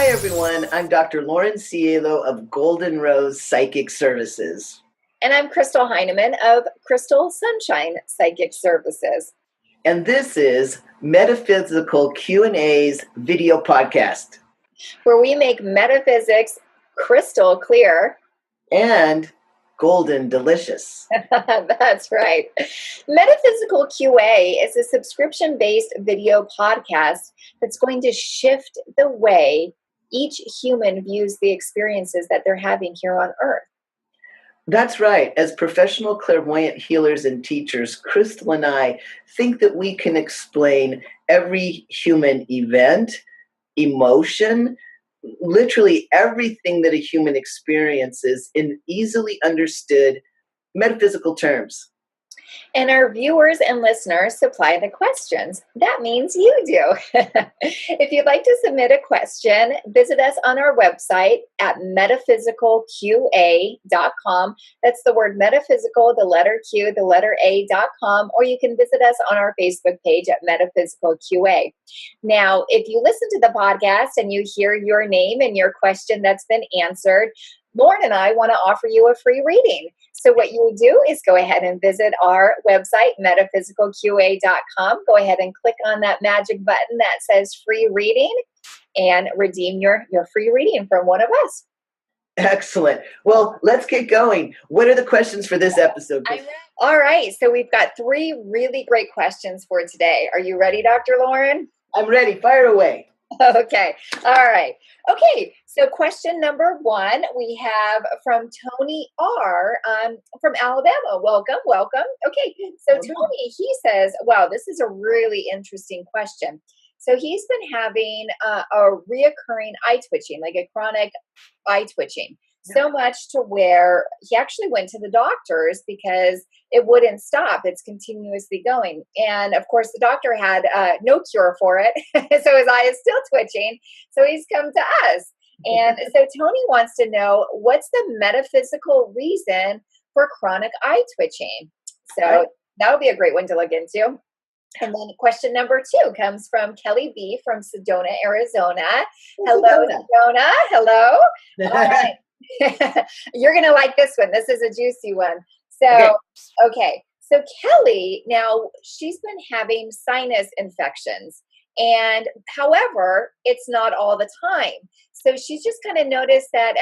Hi, everyone. I'm Dr. Lauren Cielo of Golden Rose Psychic Services. And I'm Crystal Heinemann of Crystal Sunshine Psychic Services. And this is Metaphysical Q&A's video podcast, where we make metaphysics crystal clear and golden delicious. That's right. Metaphysical QA is a subscription-based video podcast that's going to shift the way each human views the experiences that they're having here on Earth. That's right. As professional clairvoyant healers and teachers, Crystal and I think that we can explain every human event, emotion, literally everything that a human experiences in easily understood metaphysical terms. And our viewers and listeners supply the questions. That means you do. If you'd like to submit a question, visit us on our website at metaphysicalqa.com. That's the word metaphysical, the letter Q, the letter A.com, or you can visit us on our Facebook page at Metaphysical QA. Now, if you listen to the podcast and you hear your name and your question that's been answered, Lauren and I want to offer you a free reading. So what you would do is go ahead and visit our website, metaphysicalqa.com. Go ahead and click on that magic button that says free reading and redeem your free reading from one of us. Excellent. Well, let's get going. What are the questions for this episode? All right. So we've got 3 really great questions for today. Are you ready, Dr. Lauren? I'm ready. Fire away. Okay. All right. Okay. So question number 1, we have from Tony R. From Alabama. Welcome. Okay. So Tony, he says, wow, this is a really interesting question. So he's been having a reoccurring eye twitching, like a chronic eye twitching. So much to where he actually went to the doctors because it wouldn't stop. It's continuously going. And of course, the doctor had no cure for it. So his eye is still twitching. So he's come to us. And so Tony wants to know, what's the metaphysical reason for chronic eye twitching? So that would be a great one to look into. And then question number 2 comes from Kelly B. from Sedona, Arizona. Hello, Sedona. Hello. All right. You're going to like this one. This is a juicy one. So, okay. So Kelly, now she's been having sinus infections, and however, it's not all the time. So she's just kind of noticed that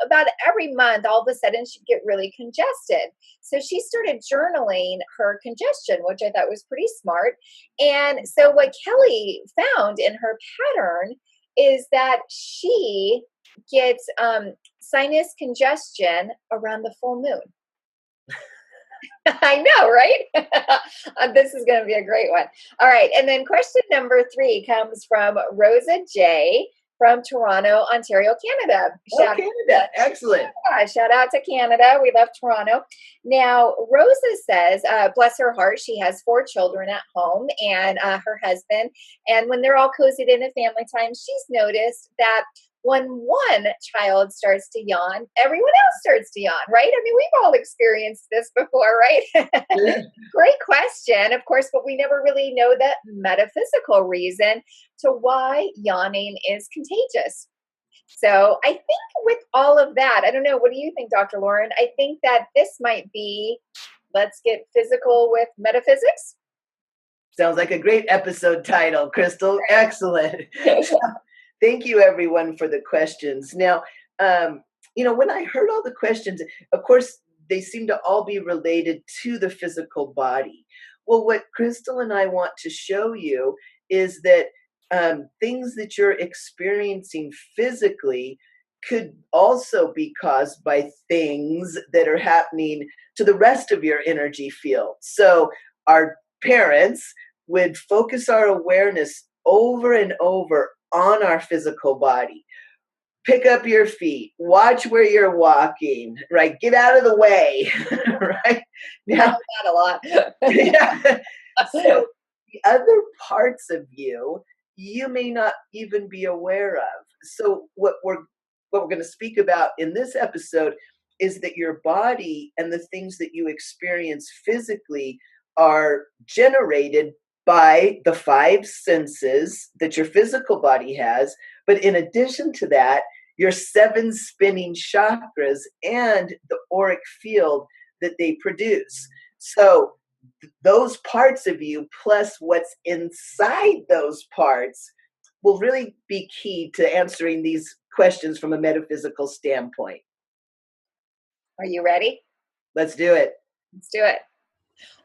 about every month, all of a sudden she'd get really congested. So she started journaling her congestion, which I thought was pretty smart. And so what Kelly found in her pattern is that she gets sinus congestion around the full moon. I know, right? This is going to be a great one. All right. And then question number 3 comes from Rosa J. from Toronto, Ontario, Canada. Canada. Excellent. Shout out to Canada. We love Toronto. Now, Rosa says, bless her heart, she has 4 children at home and her husband. And when they're all cozied in at family time, she's noticed that when one child starts to yawn, everyone else starts to yawn, right? I mean, we've all experienced this before, right? Great question, of course, but we never really know the metaphysical reason to why yawning is contagious. So I think with all of that, I don't know, what do you think, Dr. Lauren? I think that this might be, let's get physical with metaphysics. Sounds like a great episode title, Crystal. Excellent. Thank you, everyone, for the questions. Now, when I heard all the questions, of course, they seem to all be related to the physical body. Well, what Crystal and I want to show you is that things that you're experiencing physically could also be caused by things that are happening to the rest of your energy field. So our parents would focus our awareness over and over on our physical body. Pick up your feet, watch where you're walking, right? Get out of the way, right? Now, that a lot. Yeah. So the other parts of you may not even be aware of. So what we're going to speak about in this episode is that your body and the things that you experience physically are generated by the 5 senses that your physical body has, But in addition to that, your 7 spinning chakras and the auric field that they produce. So those parts of you plus what's inside those parts will really be key to answering these questions from a metaphysical standpoint. Are you ready? Let's do it. Let's do it.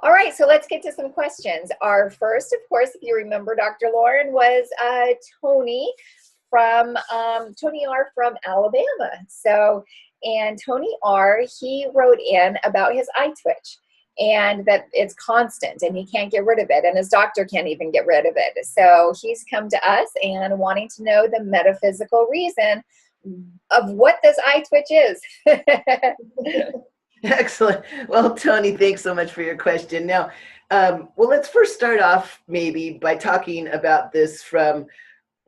All right, so let's get to some questions. Our first, of course, if you remember, Dr. Lauren, was Tony R. from Alabama. So, and Tony R., he wrote in about his eye twitch and that it's constant and he can't get rid of it and his doctor can't even get rid of it. So he's come to us and wanting to know the metaphysical reason of what this eye twitch is. Excellent. Well, Tony, thanks so much for your question. Now, well, let's first start off maybe by talking about this from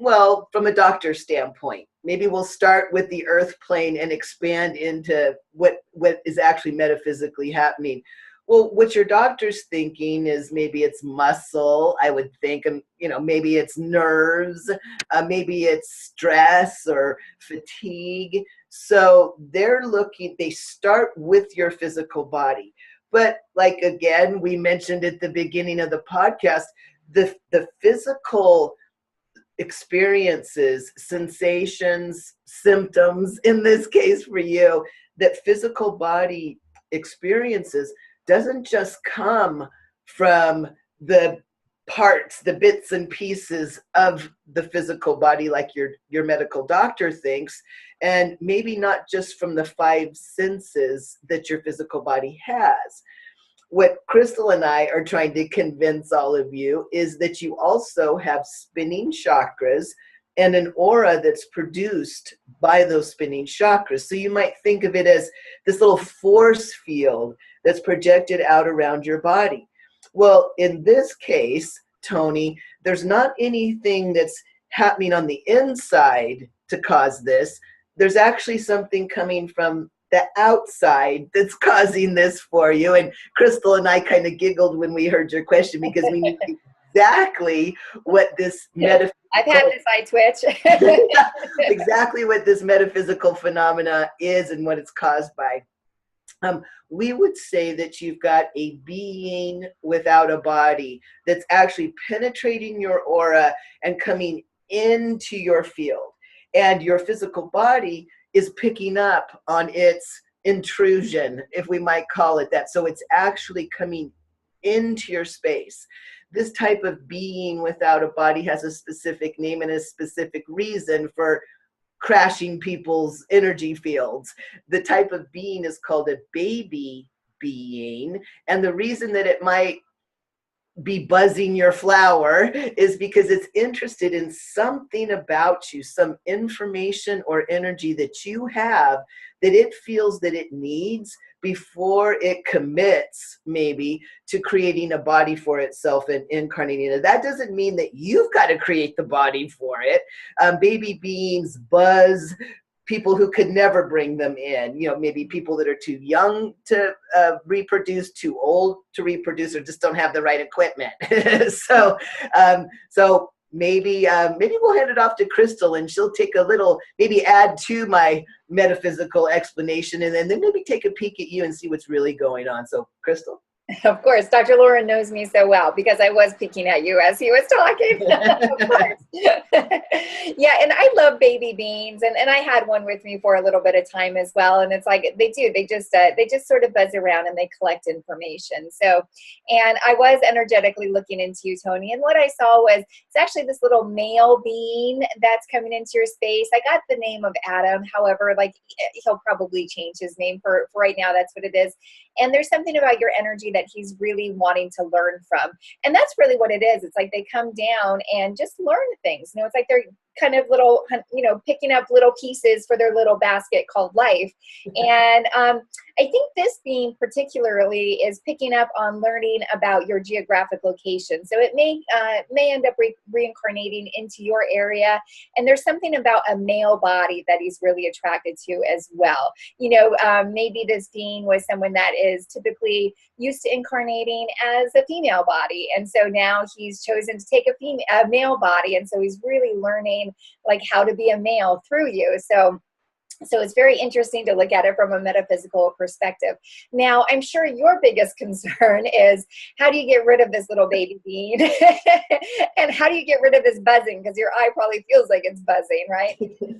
a doctor's standpoint. Maybe we'll start with the earth plane and expand into what is actually metaphysically happening. Well, what your doctor's thinking is maybe it's muscle, I would think, and maybe it's nerves, maybe it's stress or fatigue. So they start with your physical body. But like, again, we mentioned at the beginning of the podcast, the physical experiences, sensations, symptoms, in this case for you, that physical body experiences doesn't just come from the parts, the bits and pieces of the physical body like your medical doctor thinks, and maybe not just from the 5 senses that your physical body has. What Crystal and I are trying to convince all of you is that you also have spinning chakras and an aura that's produced by those spinning chakras. So you might think of it as this little force field that's projected out around your body. Well, in this case, Tony, there's not anything that's happening on the inside to cause this. There's actually something coming from the outside that's causing this for you. And Crystal and I kind of giggled when we heard your question because we knew exactly what this I've had this eye twitch. exactly what this metaphysical phenomena is and what it's caused by. We would say that you've got a being without a body that's actually penetrating your aura and coming into your field. And your physical body is picking up on its intrusion, if we might call it that. So it's actually coming into your space. This type of being without a body has a specific name and a specific reason for crashing people's energy fields. The type of being is called a baby being. And the reason that it might be buzzing your flower is because it's interested in something about you, some information or energy that you have that it feels that it needs before it commits maybe to creating a body for itself and incarnating it. That doesn't mean that you've got to create the body for it. Baby beings buzz people who could never bring them in, maybe people that are too young to reproduce, too old to reproduce, or just don't have the right equipment. So maybe we'll hand it off to Crystal and she'll take a little, maybe add to my metaphysical explanation and then maybe take a peek at you and see what's really going on. So Crystal? Of course, Dr. Lauren knows me so well because I was peeking at you as he was talking. Of course. Yeah, and I love baby beans, and I had one with me for a little bit of time as well. And it's like they just sort of buzz around and they collect information. So, and I was energetically looking into you, Tony, and what I saw was it's actually this little male being that's coming into your space. I got the name of Adam, however, like he'll probably change his name for right now. That's what it is. And there's something about your energy that he's really wanting to learn from. And that's really what it is. It's like they come down and just learn things. It's like they're kind of little, picking up little pieces for their little basket called life. And I think this being particularly is picking up on learning about your geographic location. So it may end up reincarnating into your area. And there's something about a male body that he's really attracted to as well. Maybe this being was someone that is typically used to incarnating as a female body. And so now he's chosen to take a male body. And so he's really learning like how to be a male through you. So it's very interesting to look at it from a metaphysical perspective. Now, I'm sure your biggest concern is, how do you get rid of this little baby bean? And how do you get rid of this buzzing? Because your eye probably feels like it's buzzing, right?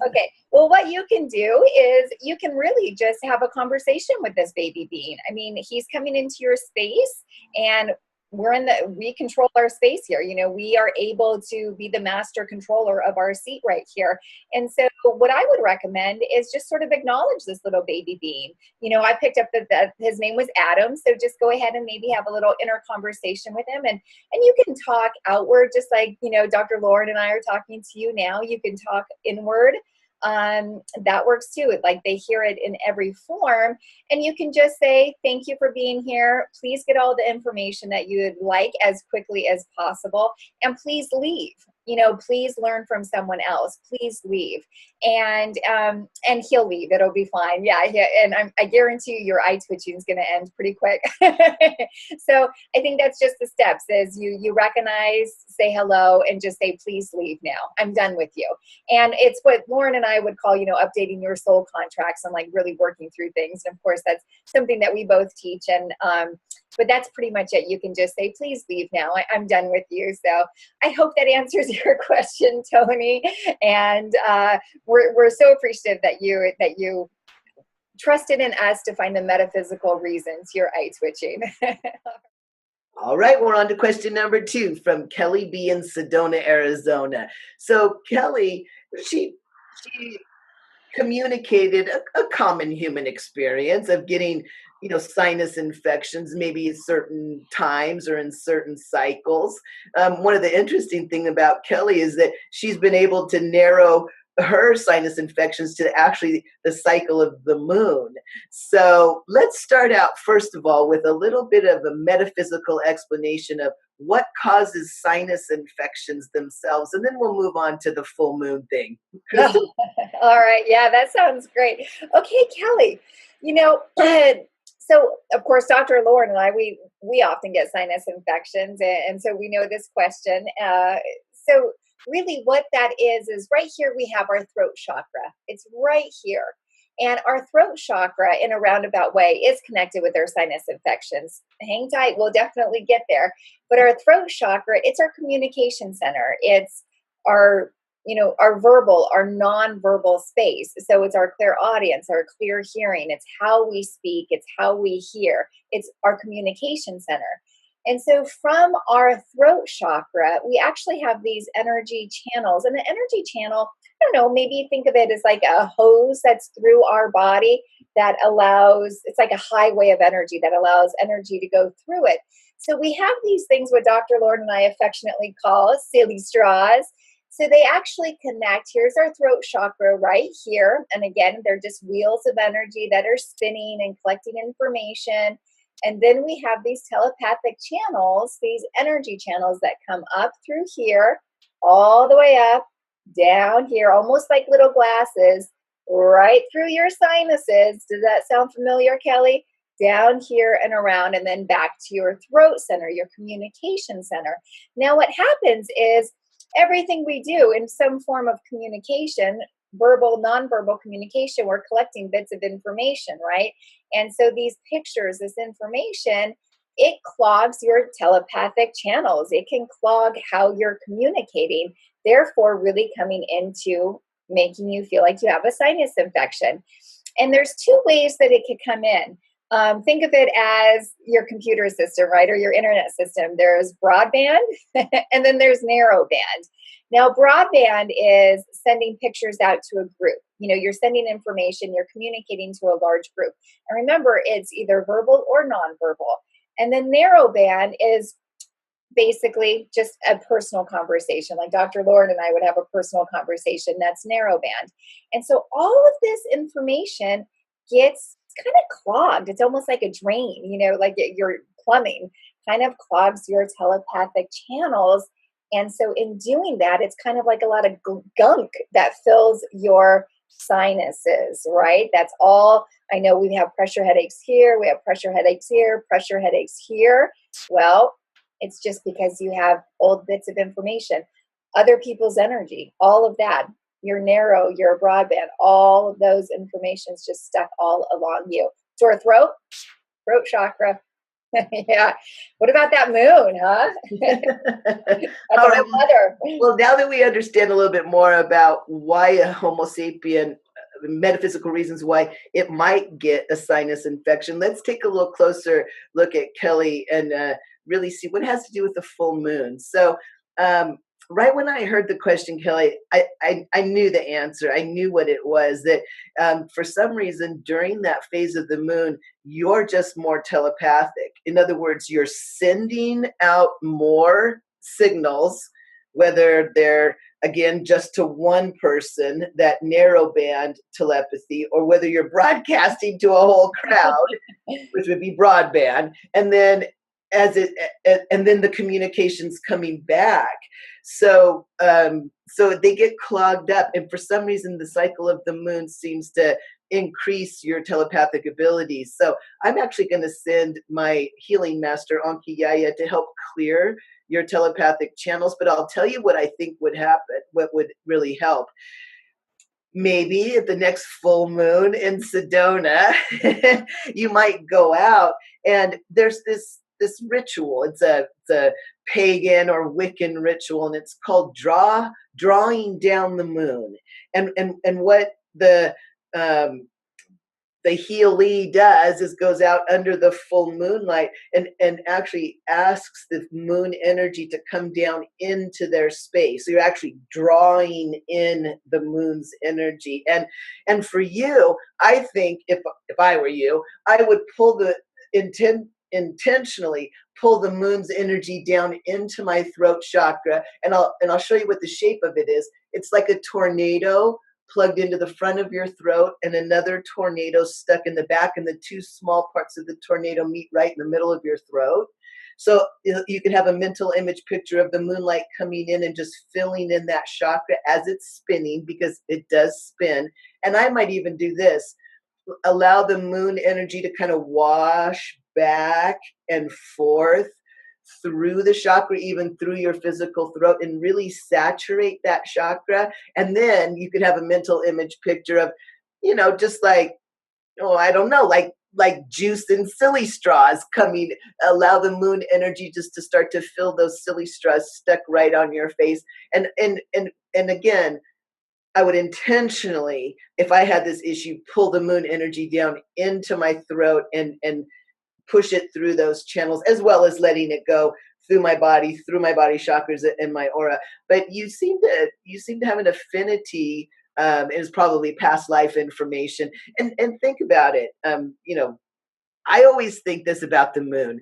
Okay. Well, what you can do is you can really just have a conversation with this baby bean. I mean, he's coming into your space, and we control our space here. We are able to be the master controller of our seat right here. And so what I would recommend is just sort of acknowledge this little baby being. I picked up that his name was Adam. So just go ahead and maybe have a little inner conversation with him. And you can talk outward, just like, Dr. Lauren and I are talking to you now. You can talk inward. That works too. Like, they hear it in every form, and you can just say, thank you for being here. Please get all the information that you would like as quickly as possible. And please leave. Please learn from someone else. Please leave. And he'll leave. It'll be fine. Yeah. And I guarantee you your eye twitching is going to end pretty quick. So I think that's just the steps, is you recognize, say hello, and just say, please leave now. I'm done with you. And it's what Lauren and I would call, updating your soul contracts and like really working through things. And of course, that's something that we both teach. And, but that's pretty much it. You can just say, please leave now. I'm done with you. So I hope that answers your question, Tony. And we're so appreciative that you trusted in us to find the metaphysical reasons you're eye twitching. All right, we're on to question number 2 from Kelly B in Sedona, Arizona. So Kelly, she communicated a common human experience of getting, sinus infections, maybe at certain times or in certain cycles. One of the interesting things about Kelly is that she's been able to narrow her sinus infections to actually the cycle of the moon. So let's start out, first of all, with a little bit of a metaphysical explanation of what causes sinus infections themselves, and then we'll move on to the full moon thing. All right. Yeah, that sounds great. Okay, Kelly, so of course, Dr. Lauren and I, we often get sinus infections, and so we know this question. So really what that is right here we have our throat chakra. It's right here. And our throat chakra, in a roundabout way, is connected with our sinus infections. Hang tight, we'll definitely get there. But our throat chakra, it's our communication center. It's our verbal, our non-verbal space. So it's our clairaudience, our clear hearing. It's how we speak. It's how we hear. It's our communication center. And so from our throat chakra, we actually have these energy channels. And the energy channel, I don't know, maybe think of it as like a hose that's through our body that allows, it's like a highway of energy that allows energy to go through it. So we have these things what Dr. Lauren and I affectionately call silly straws. So they actually connect. Here's our throat chakra right here. And again, they're just wheels of energy that are spinning and collecting information. And then we have these telepathic channels, these energy channels that come up through here, all the way up, down here, almost like little glasses, right through your sinuses. Does that sound familiar, Kelly? Down here and around, and then back to your throat center, your communication center. Now, what happens is everything we do in some form of communication, verbal, nonverbal communication, we're collecting bits of information, right? And so these pictures, this information, it clogs your telepathic channels. It can clog how you're communicating, therefore really coming into making you feel like you have a sinus infection. And there's 2 ways that it could come in. Think of it as your computer system, right? Or your internet system. There's broadband and then there's narrowband. Now, broadband is sending pictures out to a group. You're sending information, you're communicating to a large group. And remember, it's either verbal or nonverbal. And then narrowband is basically just a personal conversation. Like Dr. Lauren and I would have a personal conversation, that's narrowband. And so all of this information gets kind of clogged. It's almost like a drain, like your plumbing kind of clogs your telepathic channels. And so in doing that, it's kind of like a lot of gunk that fills your sinuses, right? That's all. I know we have pressure headaches here. We have pressure headaches here, pressure headaches here. Well, it's just because you have old bits of information, other people's energy, all of that. You're narrow, you're broadband, all of those information's just stuck all along you. Sore throat chakra. Yeah. What about that moon, huh? That's All right. mother. Well, now that we understand a little bit more about why a Homo sapien, metaphysical reasons why it might get a sinus infection, let's take a little closer look at Kelly and really see what it has to do with the full moon. So right when I heard the question, Kelly, I knew the answer. I knew what it was, that for some reason during that phase of the moon, you're just more telepathic. In other words, you're sending out more signals, whether they're, again, just to one person, that narrow band telepathy, or whether you're broadcasting to a whole crowd, which would be broadband, and then the communication's coming back. So they get clogged up, and for some reason the cycle of the moon seems to increase your telepathic abilities. So I'm actually going to send my healing master Akiyamas to help clear your telepathic channels, but I'll tell you what I think would happen, what would really help. Maybe at the next full moon in Sedona, you might go out, and there's this ritual. It's a pagan or Wiccan ritual, and it's called drawing down the moon. And what the healee does is goes out under the full moonlight and actually asks the moon energy to come down into their space. So you're actually drawing in the moon's energy. And for you, I think if I were you, I would intentionally pull the moon's energy down into my throat chakra, and I'll show you what the shape of it is. It's like a tornado plugged into the front of your throat, and another tornado stuck in the back, and the two small parts of the tornado meet right in the middle of your throat. So you can have a mental image picture of the moonlight coming in and just filling in that chakra as it's spinning, because it does spin. And I might even do this: allow the moon energy to kind of wash back and forth through the chakra, even through your physical throat, and really saturate that chakra. And then you could have a mental image picture of, just like, I don't know, like juice and silly straws coming. Allow the moon energy just to start to fill those silly straws stuck right on your face. And again, I would intentionally, if I had this issue, pull the moon energy down into my throat and push it through those channels, as well as letting it go through my body chakras and my aura. But you seem to have an affinity. It's probably past life information. And think about it. I always think this about the moon.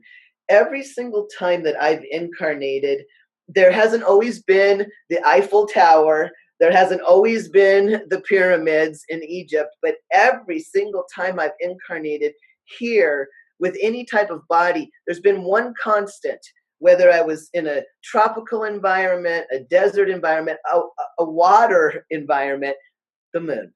Every single time that I've incarnated, there hasn't always been the Eiffel Tower. There hasn't always been the pyramids in Egypt. But every single time I've incarnated here, with any type of body, there's been one constant, whether I was in a tropical environment, a desert environment, a water environment, the moon.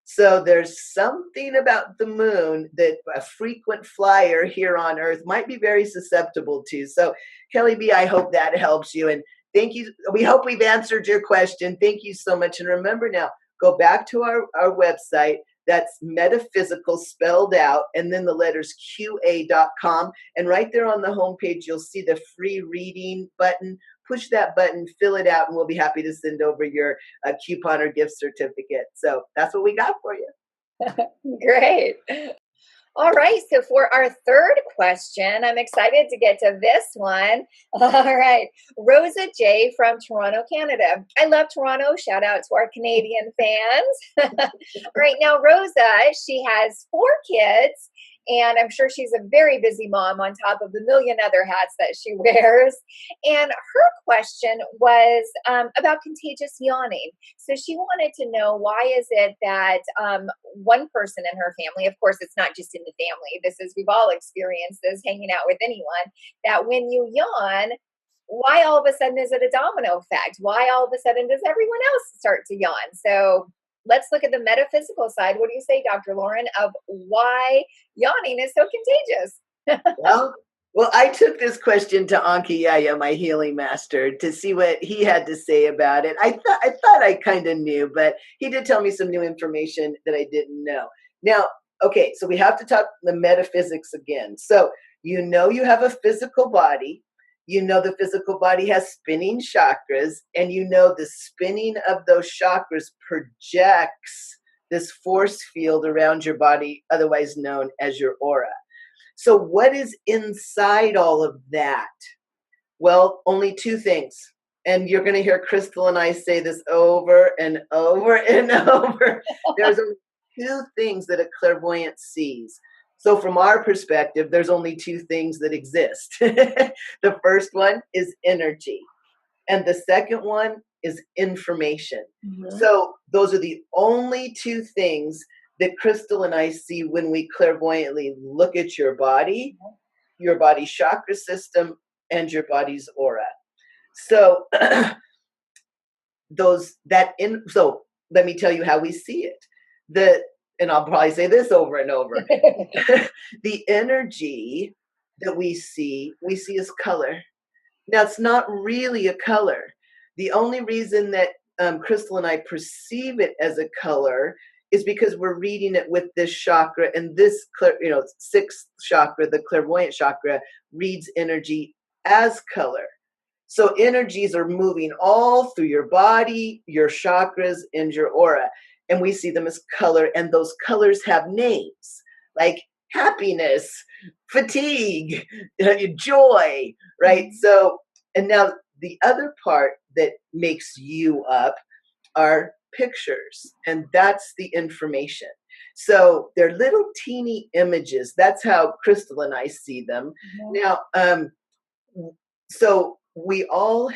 So there's something about the moon that a frequent flyer here on Earth might be very susceptible to. So Kelly B, I hope that helps you. And thank you. We hope we've answered your question. Thank you so much. And remember now, go back to our website. That's metaphysical spelled out, and then the letters QA.com. And right there on the homepage, you'll see the free reading button. Push that button, fill it out, and we'll be happy to send over your coupon or gift certificate. So that's what we got for you. Great. All right. So for our third question, I'm excited to get to this one. All right. Rosa J from Toronto, Canada. I love Toronto. Shout out to our Canadian fans. Right now, Rosa, she has 4 kids, And I'm sure she's a very busy mom on top of the million other hats that she wears. And her question was about contagious yawning. So she wanted to know, why is it that one person in her family, of course, it's not just in the family, we've all experienced this hanging out with anyone, that when you yawn, why all of a sudden is it a domino effect? Why all of a sudden does everyone else start to yawn? So let's look at the metaphysical side. What do you say, Dr. Lauren, of why yawning is so contagious? Well, I took this question to Akiyama, my healing master, to see what he had to say about it. I thought I kind of knew, but he did tell me some new information that I didn't know. Now, okay, so we have to talk the metaphysics again. So you have a physical body. You know the physical body has spinning chakras, and you know the spinning of those chakras projects this force field around your body, otherwise known as your aura. So what is inside all of that? Well, only two things. And you're going to hear Crystal and I say this over and over and over. There's only two things that a clairvoyant sees. So from our perspective, there's only two things that exist. The first one is energy. And the second one is information. Mm-hmm. So those are the only two things that Crystal and I see when we clairvoyantly look at your body's chakra system, and your body's aura. So so let me tell you how we see it. And I'll probably say this over and over. The energy that we see as color. Now, it's not really a color. The only reason that Crystal and I perceive it as a color is because we're reading it with this chakra, and this, sixth chakra, the clairvoyant chakra, reads energy as color. So energies are moving all through your body, your chakras, and your aura. And we see them as color, and those colors have names like happiness, fatigue, joy, right? So, and now the other part that makes you up are pictures, and that's the information. So they're little teeny images. That's how Crystal and I see them. Mm-hmm. Now, so we're all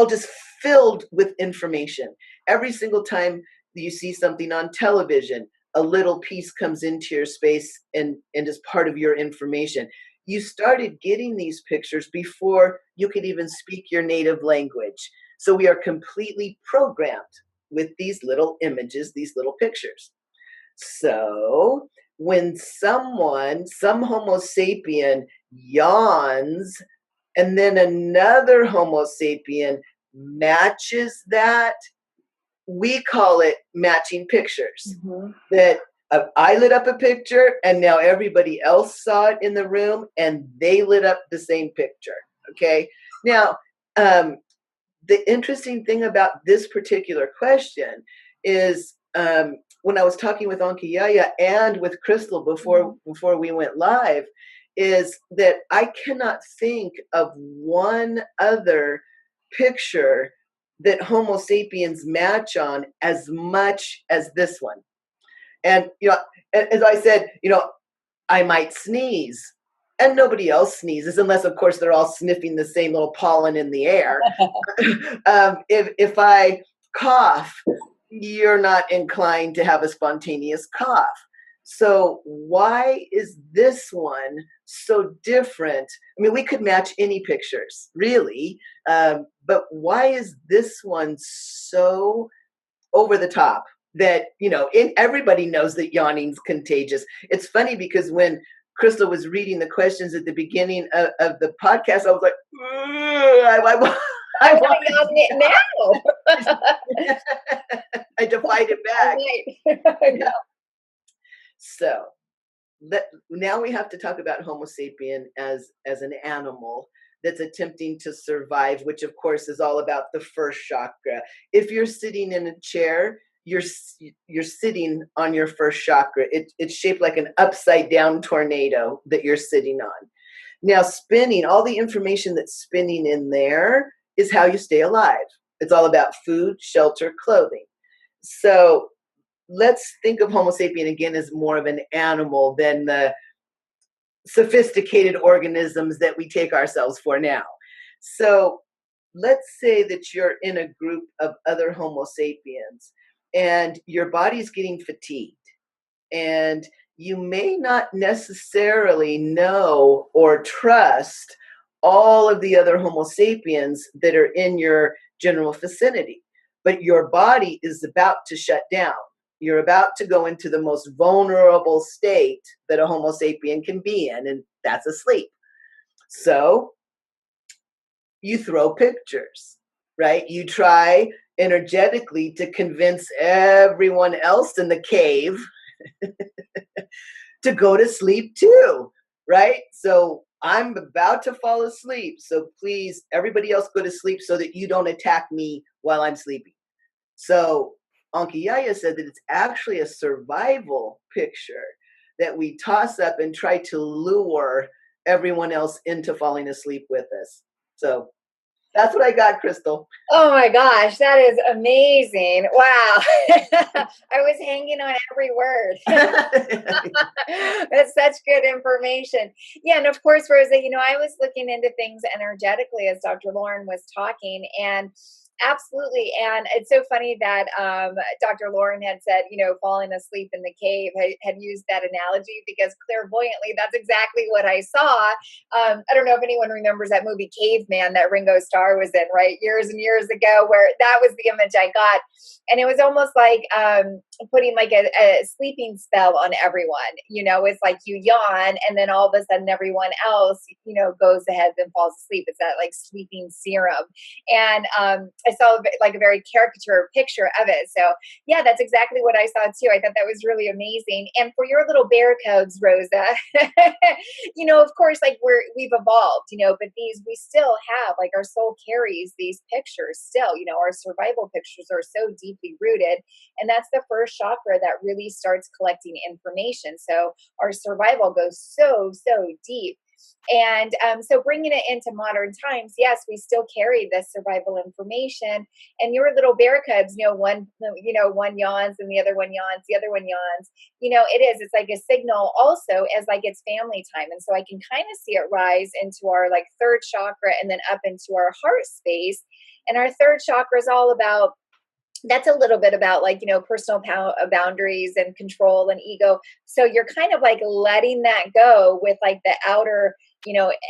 just filled with information. Every single time you see something on television, a little piece comes into your space and is part of your information. You started getting these pictures before you could even speak your native language. So we are completely programmed with these little images, these little pictures. So when some Homo sapien yawns, and then another Homo sapien matches that, we call it matching pictures. Mm-hmm. That I lit up a picture, and now everybody else saw it in the room, and they lit up the same picture. Okay. Now, the interesting thing about this particular question is when I was talking with Akiyamas and with Crystal before we went live, is that I cannot think of one other picture that Homo sapiens match on as much as this one. And, as I said, I might sneeze, and nobody else sneezes, unless, of course, they're all sniffing the same little pollen in the air. If I cough, you're not inclined to have a spontaneous cough. So why is this one so different? I mean, we could match any pictures, really, but why is this one so over the top that, everybody knows that yawning's contagious? It's funny because when Crystal was reading the questions at the beginning of the podcast, I was like, I want to yawn it now. I defied it back. Yeah. So now we have to talk about Homo sapien as an animal that's attempting to survive, which of course is all about the first chakra. If you're sitting in a chair, you're sitting on your first chakra. It's shaped like an upside down tornado that you're sitting on. Now, spinning, all the information that's spinning in there is how you stay alive. It's all about food, shelter, clothing. So let's think of Homo sapien again as more of an animal than the sophisticated organisms that we take ourselves for now. So let's say that you're in a group of other Homo sapiens and your body's getting fatigued, and you may not necessarily know or trust all of the other Homo sapiens that are in your general vicinity, but your body is about to shut down. You're about to go into the most vulnerable state that a Homo sapien can be in, and that's asleep. So you throw pictures, right? You try energetically to convince everyone else in the cave to go to sleep too, right? So I'm about to fall asleep. So please, everybody else go to sleep so that you don't attack me while I'm sleeping. So Akiyamas said that it's actually a survival picture that we toss up and try to lure everyone else into falling asleep with us. So that's what I got, Crystal. Oh my gosh, that is amazing. Wow. I was hanging on every word. That's such good information. Yeah, and of course, Rosa, I was looking into things energetically as Dr. Lauren was talking, and absolutely. And it's so funny that Dr. Lauren had said, falling asleep in the cave, had used that analogy, because clairvoyantly, that's exactly what I saw. I don't know if anyone remembers that movie Caveman that Ringo Starr was in, right? Years and years ago, where that was the image I got. And it was almost like putting like a sleeping spell on everyone. It's like you yawn, and then all of a sudden everyone else, goes ahead and falls asleep. It's that like sleeping serum. And I saw like a very caricature picture of it. So yeah, that's exactly what I saw too. I thought that was really amazing. And for your little bear codes, Rosa, of course, like we've evolved, but we still have, like, our soul carries these pictures still, our survival pictures are so deeply rooted. And that's the first chakra that really starts collecting information. So our survival goes so deep. And so bringing it into modern times, yes, we still carry this survival information. And your little bear cubs, one yawns and the other one yawns, the other one yawns. It's like a signal also as like it's family time. And so I can kind of see it rise into our like third chakra and then up into our heart space. And our third chakra is all about, that's a little bit about like, personal boundaries and control and ego. So you're kind of like letting that go with like the outer,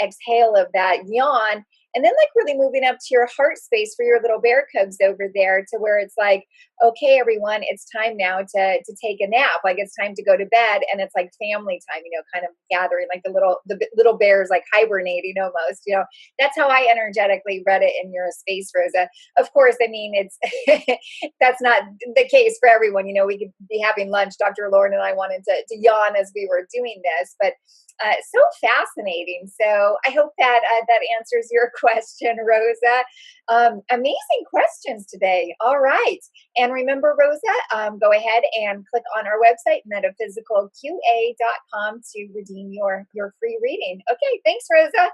exhale of that yawn. And then like really moving up to your heart space for your little bear cubs over there, to where it's like, okay, everyone, it's time now to take a nap. Like it's time to go to bed, and it's like family time, kind of gathering, like the little bears like hibernating almost, that's how I energetically read it in your space, Rosa. Of course, I mean, it's, that's not the case for everyone. We could be having lunch. Dr. Lauren and I wanted to yawn as we were doing this, but so fascinating. So I hope that that answers your question, Rosa. Amazing questions today. All right. And remember, Rosa, go ahead and click on our website, MetaphysicalQA.com, to redeem your free reading. Okay. Thanks, Rosa.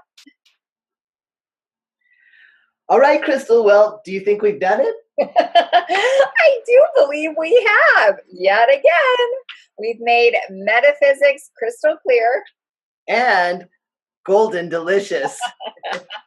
All right, Crystal. Well, do you think we've done it? I do believe we have. Yet again, we've made metaphysics crystal clear. And golden delicious.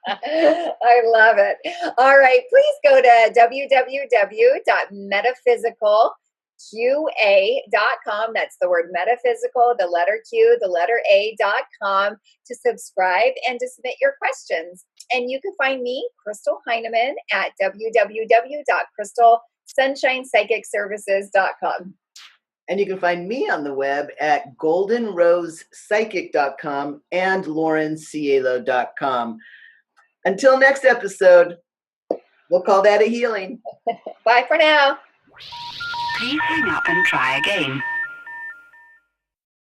I love it. All right. Please go to www.metaphysicalqa.com. That's the word metaphysical, the letter Q, the letter A.com, to subscribe and to submit your questions. And you can find me, Crystal Heinemann, at www.crystalsunshinepsychicservices.com. And you can find me on the web at goldenrosepsychic.com and laurencielo.com. Until next episode, we'll call that a healing. Bye for now. Please hang up and try again.